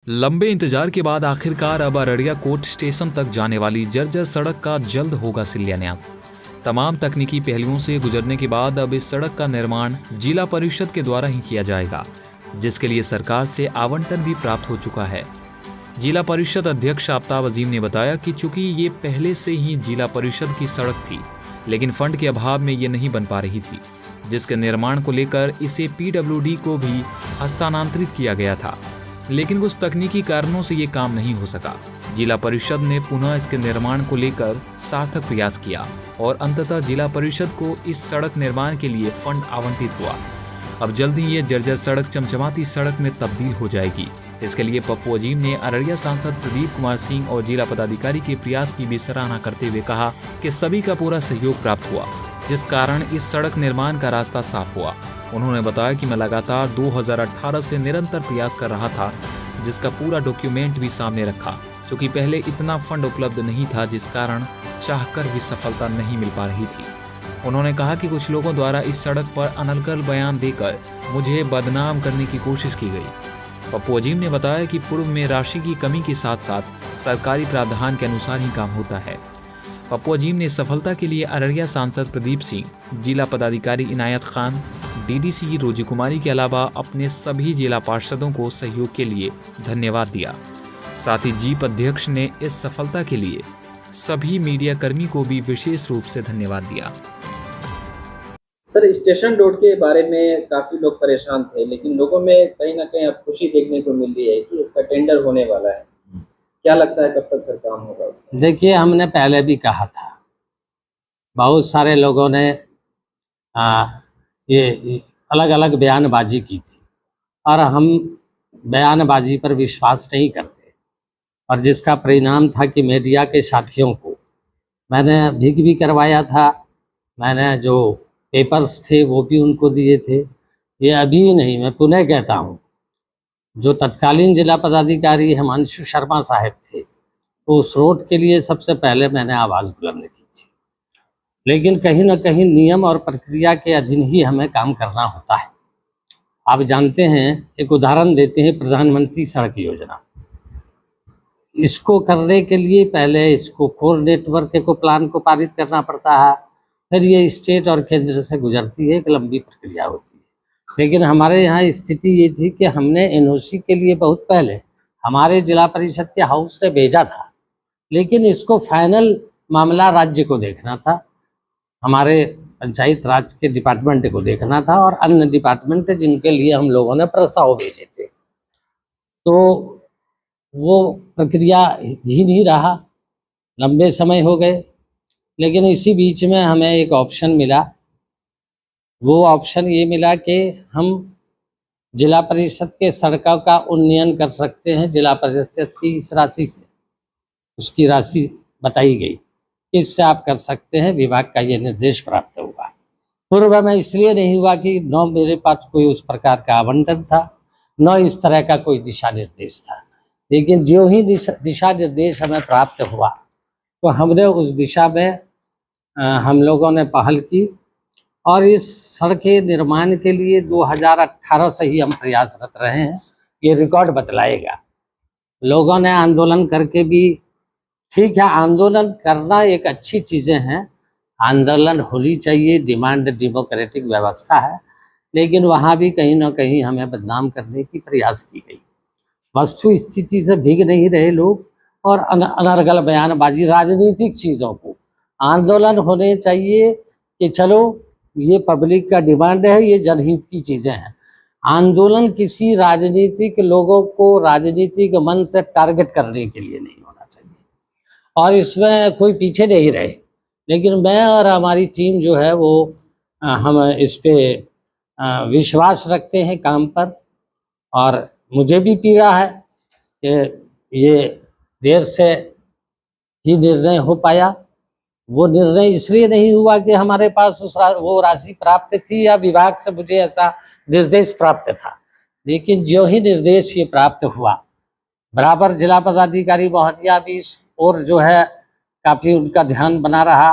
लंबे इंतजार के बाद आखिरकार अब अररिया कोर्ट स्टेशन तक जाने वाली जर्जर सड़क का जल्द होगा शिलान्यास। तमाम तकनीकी पहलुओं से गुजरने के बाद अब इस सड़क का निर्माण जिला परिषद के द्वारा ही किया जाएगा, जिसके लिए सरकार से आवंटन भी प्राप्त हो चुका है। जिला परिषद अध्यक्ष आफ्ताब अजीम ने बताया कि चूंकि ये पहले से ही जिला परिषद की सड़क थी, लेकिन फंड के अभाव में ये नहीं बन पा रही थी, जिसके निर्माण को लेकर इसे पीडब्ल्यूडी को भी हस्तांतरित किया गया था, लेकिन कुछ तकनीकी कारणों से ये काम नहीं हो सका। जिला परिषद ने पुनः इसके निर्माण को लेकर सार्थक प्रयास किया और अंततः जिला परिषद को इस सड़क निर्माण के लिए फंड आवंटित हुआ। अब जल्द ही ये जर्जर सड़क चमचमाती सड़क में तब्दील हो जाएगी। इसके लिए पप्पू अजीम ने अररिया सांसद प्रदीप कुमार सिंह और जिला पदाधिकारी के प्रयास की भी सराहना करते हुए कहा कि सभी का पूरा सहयोग प्राप्त हुआ, जिस कारण इस सड़क निर्माण का रास्ता साफ हुआ। उन्होंने बताया कि मैं लगातार 2018 से निरंतर प्रयास कर रहा था, जिसका पूरा डॉक्यूमेंट भी सामने रखा। क्योंकि पहले इतना फंड उपलब्ध नहीं था, जिस कारण चाहकर भी सफलता नहीं मिल पा रही थी। उन्होंने कहा कि कुछ लोगों द्वारा इस सड़क पर अनर्गल बयान देकर मुझे बदनाम करने की कोशिश की गई। पप्पू अजीम ने बताया कि पूर्व में राशि की कमी के साथ साथ सरकारी प्रावधान के अनुसार ही काम होता है। पप्पू अजीम ने सफलता के लिए अररिया सांसद प्रदीप सिंह, जिला पदाधिकारी इनायत खान, डीडीसी रोजी कुमारी के अलावा अपने सभी जिला पार्षदों को सहयोग के लिए धन्यवाद दिया। साथ ही जीप अध्यक्ष ने इस सफलता के लिए सभी मीडिया कर्मी को भी विशेष रूप से धन्यवाद दिया। सर, स्टेशन रोड के बारे में काफी लोग परेशान थे, लेकिन लोगों में कहीं ना कहीं अब खुशी देखने को मिल रही है कि इसका टेंडर होने वाला है। क्या लगता है कब तक सर काम होगा उसका? देखिए, हमने पहले भी कहा था, बहुत सारे लोगों ने ये अलग अलग बयानबाजी की थी और हम बयानबाजी पर विश्वास नहीं करते, और जिसका परिणाम था कि मीडिया के साथियों को मैंने भीख भी करवाया था। मैंने जो पेपर्स थे वो भी उनको दिए थे। ये अभी नहीं, मैं पुनः कहता हूँ, जो तत्कालीन जिला पदाधिकारी हिमांशु शर्मा साहब थे, तो उस रोड के लिए सबसे पहले मैंने आवाज़ बुलंद की थी। लेकिन कहीं ना कहीं नियम और प्रक्रिया के अधीन ही हमें काम करना होता है। आप जानते हैं, एक उदाहरण देते हैं, प्रधानमंत्री सड़क योजना, इसको करने के लिए पहले इसको कोर नेटवर्क को प्लान को पारित करना पड़ता है, फिर ये स्टेट और केंद्र से गुजरती है, एक लंबी प्रक्रिया होती है। लेकिन हमारे यहाँ स्थिति ये थी कि हमने एनओसी के लिए बहुत पहले हमारे जिला परिषद के हाउस ने भेजा था, लेकिन इसको फाइनल मामला राज्य को देखना था, हमारे पंचायत राज के डिपार्टमेंट को देखना था और अन्य डिपार्टमेंट जिनके लिए हम लोगों ने प्रस्ताव भेजे थे। तो वो प्रक्रिया धीरे ही रहा, लंबे समय हो गए। लेकिन इसी बीच में हमें एक ऑप्शन मिला। वो ऑप्शन ये मिला कि हम जिला परिषद के सड़कों का उन्नयन कर सकते हैं जिला परिषद की इस राशि से। उसकी राशि बताई गई, इससे आप कर सकते हैं। विभाग का ये निर्देश प्राप्त हुआ। पूर्व में इसलिए नहीं हुआ कि न मेरे पास कोई उस प्रकार का आवंटन था, न इस तरह का कोई दिशा निर्देश था। लेकिन जो ही दिशा निर्देश हमें प्राप्त हुआ, तो हमने उस दिशा में हम लोगों ने पहल की और इस सड़क के निर्माण के लिए 2018 से ही हम प्रयासरत रहे हैं। ये रिकॉर्ड बतलाएगा। लोगों ने आंदोलन करके भी, ठीक है, आंदोलन करना एक अच्छी चीज़ें हैं, आंदोलन होनी चाहिए, डिमांड डेमोक्रेटिक व्यवस्था है, लेकिन वहाँ भी कहीं ना कहीं हमें बदनाम करने की प्रयास की गई। वस्तु स्थिति से भीग नहीं रहे लोग और अनर्गल बयानबाजी, राजनीतिक चीज़ों को, आंदोलन होने चाहिए कि चलो ये पब्लिक का डिमांड है, ये जनहित की चीज़ें हैं। आंदोलन किसी राजनीतिक लोगों को राजनीतिक मन से टारगेट करने के लिए नहीं होना चाहिए, और इसमें कोई पीछे नहीं रहे। लेकिन मैं और हमारी टीम जो है वो हम इस पे विश्वास रखते हैं काम पर, और मुझे भी पीड़ा है कि ये देर से ही निर्णय हो पाया। वो निर्णय इसलिए नहीं हुआ कि हमारे पास वो राशि प्राप्त थी या विभाग से मुझे ऐसा निर्देश प्राप्त था, लेकिन जो ही निर्देश ये प्राप्त हुआ, बराबर जिला पदाधिकारी महोदया भी इस और जो है काफ़ी उनका ध्यान बना रहा।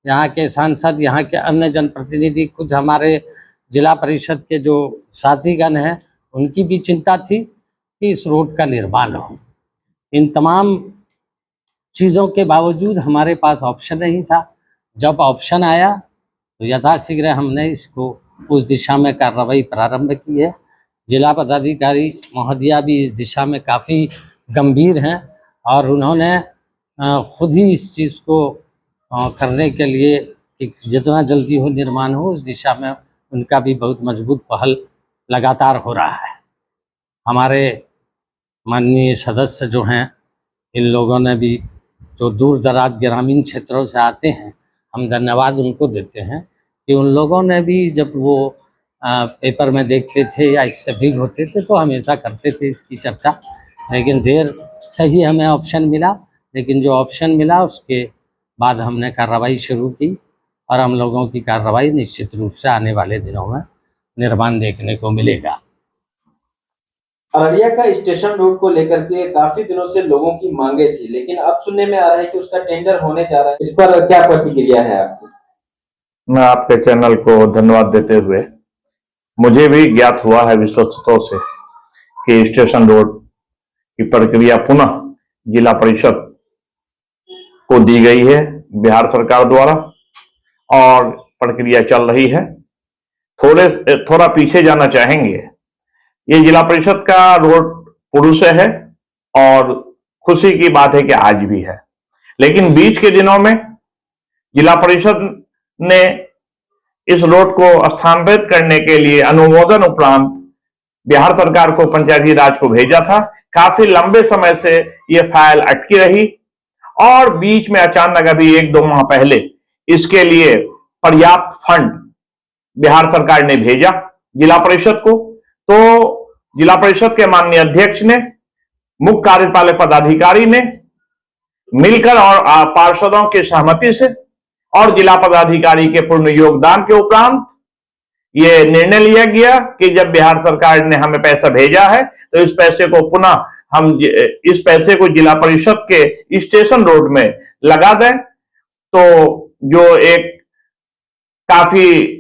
यहाँ के सांसद, यहाँ के अन्य जनप्रतिनिधि, कुछ हमारे जिला परिषद के जो साथीगण हैं, उनकी भी चिंता थी। कि इस रोड का निर्माण हो। इन तमाम चीज़ों के बावजूद हमारे पास ऑप्शन नहीं था। जब ऑप्शन आया तो यथाशीघ्र हमने इसको उस दिशा में कार्रवाई प्रारंभ की है। जिला पदाधिकारी महोदया भी इस दिशा में काफ़ी गंभीर हैं और उन्होंने खुद ही इस चीज़ को करने के लिए कि जितना जल्दी हो निर्माण हो, उस दिशा में उनका भी बहुत मजबूत पहल लगातार हो रहा है। हमारे माननीय सदस्य जो हैं, इन लोगों ने भी, जो दूर दराज ग्रामीण क्षेत्रों से आते हैं, हम धन्यवाद उनको देते हैं कि उन लोगों ने भी जब वो पेपर में देखते थे या इससे भीग होते थे तो हमेशा करते थे इसकी चर्चा, लेकिन देर सही हमें ऑप्शन मिला। लेकिन जो ऑप्शन मिला उसके बाद हमने कार्रवाई शुरू की और हम लोगों की कार्रवाई निश्चित रूप से आने वाले दिनों में निर्माण देखने को मिलेगा। अररिया का स्टेशन रोड को लेकर के काफी दिनों से लोगों की मांगे थी, लेकिन अब सुनने में आ रहा है कि उसका टेंडर होने जा रहा है। इस पर क्या प्रतिक्रिया है आपकी? मैं आपके चैनल को धन्यवाद देते हुए, मुझे भी ज्ञात हुआ है विश्वस्तों से कि स्टेशन रोड की प्रक्रिया पुनः जिला परिषद को दी गई है बिहार सरकार द्वारा और प्रक्रिया चल रही है। थोड़ा पीछे जाना चाहेंगे। ये जिला परिषद का रोड पूर्व से है और खुशी की बात है कि आज भी है, लेकिन बीच के दिनों में जिला परिषद ने इस रोड को स्थानांतरित करने के लिए अनुमोदन उपरांत बिहार सरकार को, पंचायती राज को भेजा था। काफी लंबे समय से ये फाइल अटकी रही और बीच में अचानक अभी 1-2 माह पहले इसके लिए पर्याप्त फंड बिहार सरकार ने भेजा जिला परिषद को। तो जिला परिषद के माननीय अध्यक्ष ने, मुख्य कार्यपालक पदाधिकारी ने मिलकर और पार्षदों की सहमति से और जिला पदाधिकारी के पूर्ण योगदान के उपरांत ये निर्णय लिया गया कि जब बिहार सरकार ने हमें पैसा भेजा है तो इस पैसे को पुनः हम इस पैसे को जिला परिषद के स्टेशन रोड में लगा दें। तो जो एक काफी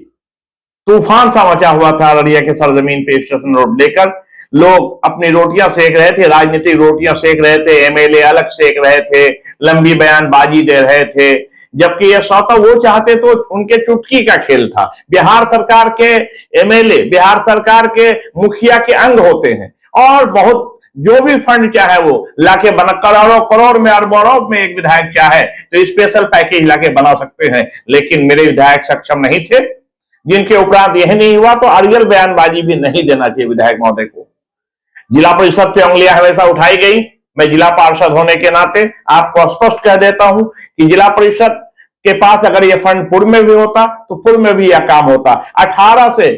तूफान सा मचा हुआ था अररिया के सरजमीन पे स्टेशन रोड लेकर, लोग अपनी रोटियां सेक रहे थे, राजनीतिक रोटियां सेक रहे थे, एमएलए अलग सेक रहे थे, लंबी बयानबाजी दे रहे थे, जबकि यह सौता वो चाहते तो उनके चुटकी का खेल था। बिहार सरकार के एमएलए, बिहार सरकार के मुखिया के अंग होते हैं और बहुत जो भी फंड चाहे वो लाके बना, करोड़ में अरबों में एक विधायक चाहे तो स्पेशल पैकेज लाके बना सकते हैं, लेकिन मेरे विधायक सक्षम नहीं थे, जिनके उपरांत यह नहीं हुआ तो अड़ियल बयानबाजी भी नहीं देना चाहिए विधायक महोदय को। जिला परिषद पे उंगलियां हमेशा उठाई गई। मैं जिला पार्षद होने के नाते आपको स्पष्ट कह देता हूं कि जिला परिषद के पास अगर यह फंड पूर्व में भी होता तो पूर्व में भी यह काम होता। 18 से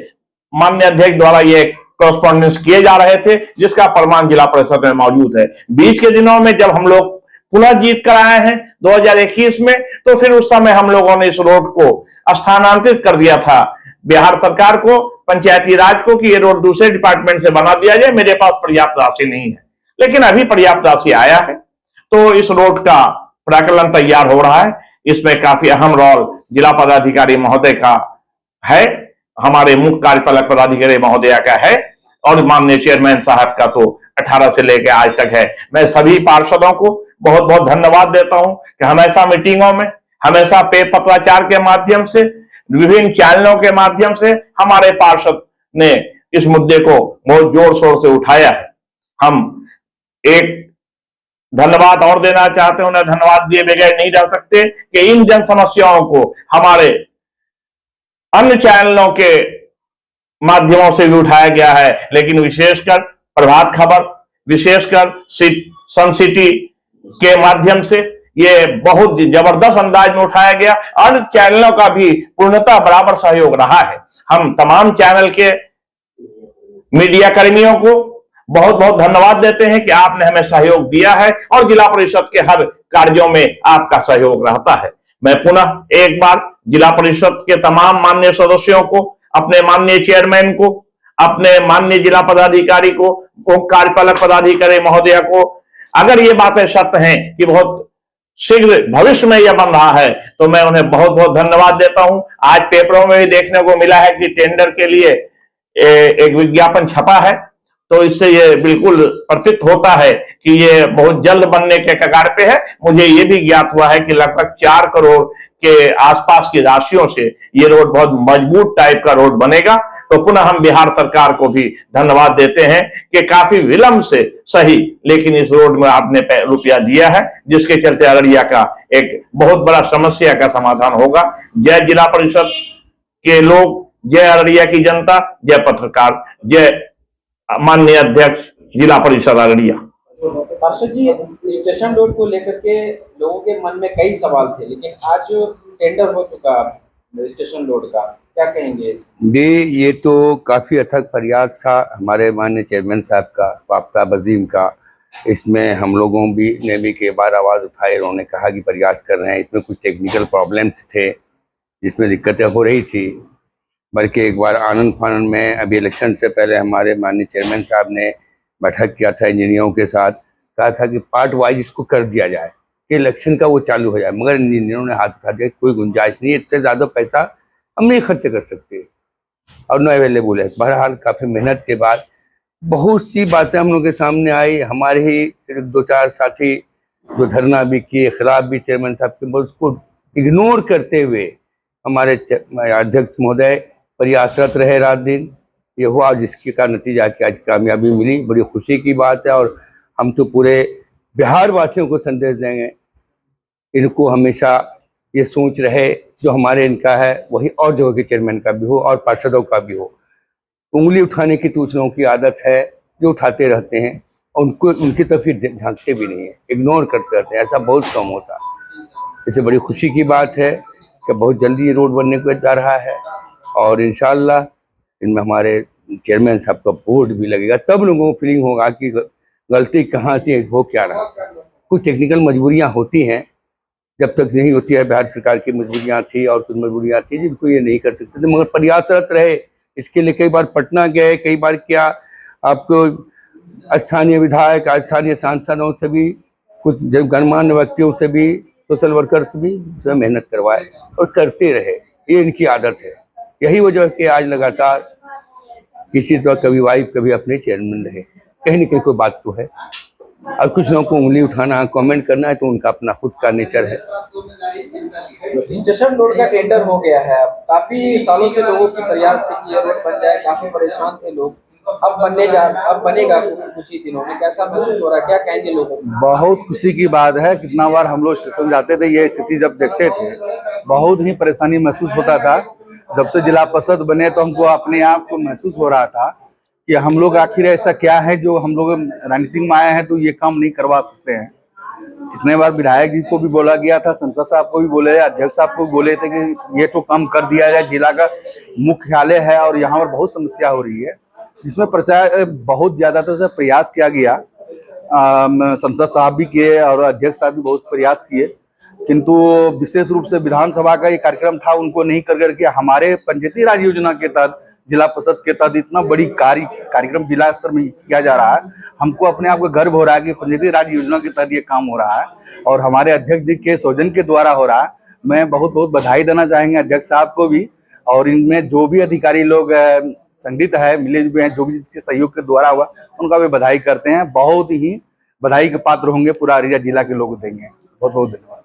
माननीय अध्यक्ष द्वारा ये कॉरेस्पॉन्डेंस किए जा रहे थे, जिसका प्रमाण जिला परिषद में मौजूद है। बीच के दिनों में जब हम लोग पुनः जीत कर आए हैं 2021 में, तो फिर उस समय हम लोगों ने इस रोड को स्थानांतरित कर दिया था बिहार सरकार को, पंचायती राज को, कि ये रोड दूसरे डिपार्टमेंट से बना दिया जाए। मेरे पास पर्याप्त राशि नहीं है, लेकिन अभी पर्याप्त राशि आया है तो इस रोड का प्राकलन तैयार हो रहा है। इसमें काफी अहम रोल जिला पदाधिकारी महोदय का है, हमारे मुख्य कार्यपालक पदाधिकारी महोदया का है और माननीय चेयरमैन साहब का तो 18 से लेकर आज तक है। मैं सभी पार्षदों को बहुत बहुत धन्यवाद देता हूं कि हमेशा मीटिंगों में, हमेशा पत्राचार के माध्यम से, विभिन्न चैनलों के माध्यम से हमारे पार्षद ने इस मुद्दे को बहुत जोर शोर से उठाया है। हम एक धन्यवाद और देना चाहते हैं, उन्हें धन्यवाद दिए बगैर नहीं रह सकते कि इन जन समस्याओं को हमारे अन्य चैनलों के माध्यमों से भी उठाया गया है, लेकिन विशेषकर प्रभात खबर, विशेषकर सन सिटी के माध्यम से ये बहुत जबरदस्त अंदाज में उठाया गया। अन्य चैनलों का भी पूर्णतः बराबर सहयोग रहा है। हम तमाम चैनल के मीडिया कर्मियों को बहुत बहुत धन्यवाद देते हैं कि आपने हमें सहयोग दिया है और जिला परिषद के हर कार्यों में आपका सहयोग रहता है। मैं पुनः एक बार जिला परिषद के तमाम माननीय सदस्यों को, अपने माननीय चेयरमैन को, अपने माननीय जिला पदाधिकारी को, कार्यपालक पदाधिकारी महोदया को, अगर ये बातें सत्य हैं कि बहुत शीघ्र भविष्य में यह बन रहा है तो मैं उन्हें बहुत बहुत धन्यवाद देता हूं। आज पेपरों में भी देखने को मिला है कि टेंडर के लिए एक विज्ञापन छपा है तो इससे ये बिल्कुल प्रतीत होता है कि ये बहुत जल्द बनने के कगार पे है। मुझे ये भी ज्ञात हुआ है कि लगभग 4 करोड़ के आसपास की राशियों से ये रोड बहुत मजबूत टाइप का रोड बनेगा। तो पुनः हम बिहार सरकार को भी धन्यवाद देते हैं कि काफी विलंब से सही, लेकिन इस रोड में आपने रुपया दिया है, जिसके चलते अररिया का एक बहुत बड़ा समस्या का समाधान होगा। जय जिला परिषद के लोग, जय अररिया की जनता, जय पत्रकार, जय माननीय अध्यक्ष जिला परिषद अररिया। पार्षद जी, स्टेशन रोड को लेकर के लोगों के मन में कई सवाल थे, लेकिन आज टेंडर हो चुका स्टेशन रोड का, क्या कहेंगे? जी, ये तो काफ़ी अथक प्रयास था हमारे माननीय चेयरमैन साहब का, आफ्ताब अजीम का। इसमें हम लोगों ने भी कई बार आवाज़ उठाई, उन्होंने कहा कि प्रयास कर रहे हैं। इसमें कुछ टेक्निकल प्रॉब्लम्स थे जिसमें दिक्कतें हो रही थी, बल्कि एक बार आनंद फानंद में अभी इलेक्शन से पहले हमारे माननीय चेयरमैन साहब ने बैठक किया था इंजीनियरों के साथ, कहा था कि पार्ट वाइज इसको कर दिया जाए कि इलेक्शन का वो चालू हो जाए, मगर इंजीनियरों ने हाथ उठा दिया, कोई गुंजाइश नहीं है, इससे ज़्यादा पैसा हम नहीं खर्च कर सकते और न अवेलेबल है। बहरहाल काफ़ी मेहनत के बाद बहुत सी बातें हम लोग के सामने आई। हमारे ही 2-4 साथी जो धरना भी किए, खिलाफ भी चेयरमैन साहब के, उसको इग्नोर करते हुए हमारे अध्यक्ष महोदय प्रयासरत रहे रात दिन। ये हुआ जिसके का नतीजा कि आज कामयाबी मिली, बड़ी खुशी की बात है। और हम तो पूरे बिहार वासियों को संदेश देंगे, इनको हमेशा ये सोच रहे जो हमारे इनका है वही और जगह के चेयरमैन का भी हो और पार्षदों का भी हो। उंगली उठाने की तो लोगों की आदत है जो उठाते रहते हैं, उनको उनकी तरफ ही झांकते भी नहीं है, इग्नोर करते रहते हैं, ऐसा बहुत कम होता। इससे बड़ी खुशी की बात है कि बहुत जल्दी ये रोड बनने को जा रहा है और इंशाल्लाह इनमें हमारे चेयरमैन साहब का बोर्ड भी लगेगा, तब लोगों को फीलिंग होगा कि गलती कहाँ थी, हो क्या रहा। कुछ टेक्निकल मजबूरियाँ होती हैं, जब तक नहीं होती है बिहार सरकार की मजबूरियाँ थी और कुछ मजबूरियाँ थी जिनको ये नहीं कर सकते थे, मगर प्रयासरत रहे। इसके लिए कई बार पटना गए, कई बार क्या आपको स्थानीय विधायक, स्थानीय सांसदों से भी, कुछ गणमान्य व्यक्तियों से भी, सोशल वर्कर से भी मेहनत करवाए और करते रहे। ये इनकी आदत है। यही वजह है कि आज लगातार किसी तरह कभी वाइफ कभी अपने चेयरमैन रहे। कहीं न कहीं कोई बात तो है। और कुछ लोगों को उंगली उठाना, कमेंट करना है तो उनका अपना खुद का नेचर है। स्टेशन रोड का टेंडर हो गया है, अब काफी सालों से लोगों की प्रयास थी कि ये रोड बन जाए, काफी परेशान थे लोग। अब बनेगा कुछ ही दिनों में, कैसा महसूस हो रहा है, क्या कहेंगे लोगों को? बहुत खुशी की बात है। कितना बार हम लोग स्टेशन जाते थे, ये स्थिति जब देखते थे बहुत ही परेशानी महसूस होता था। जब से जिला परिषद बने तो हमको अपने आप को महसूस हो रहा था कि हम लोग आखिर ऐसा क्या है जो हम लोग राजनीति में आए हैं तो ये काम नहीं करवा सकते हैं। कितने बार विधायक जी को भी बोला गया था, संसद साहब को भी बोले, अध्यक्ष साहब को बोले थे कि ये तो काम कर दिया जाए। जिला का मुख्यालय है और यहाँ पर बहुत समस्या हो रही है, जिसमें बहुत ज्यादा तो प्रयास किया गया। संसद साहब भी किए और अध्यक्ष साहब भी बहुत प्रयास किए, किंतु विशेष रूप से विधानसभा का ये कार्यक्रम था, उनको नहीं कर करके हमारे पंचायती राज योजना के तहत, जिला परिषद के तहत इतना बड़ी कार्यक्रम जिला स्तर में किया जा रहा है। हमको अपने आप को गर्व हो रहा है कि पंचायती राज योजना के तहत ये काम हो रहा है और हमारे अध्यक्ष जी के सौजन के द्वारा हो रहा है। मैं बहुत बहुत बधाई देना चाहेंगे अध्यक्ष साहब को भी, और इनमें जो भी अधिकारी लोग संगठित है, मिले हुए हैं, जो भी जिसके सहयोग के द्वारा हुआ, उनका भी बधाई करते हैं। बहुत ही बधाई के पात्र होंगे, पूरा अररिया जिला के लोग देंगे। बहुत बहुत धन्यवाद।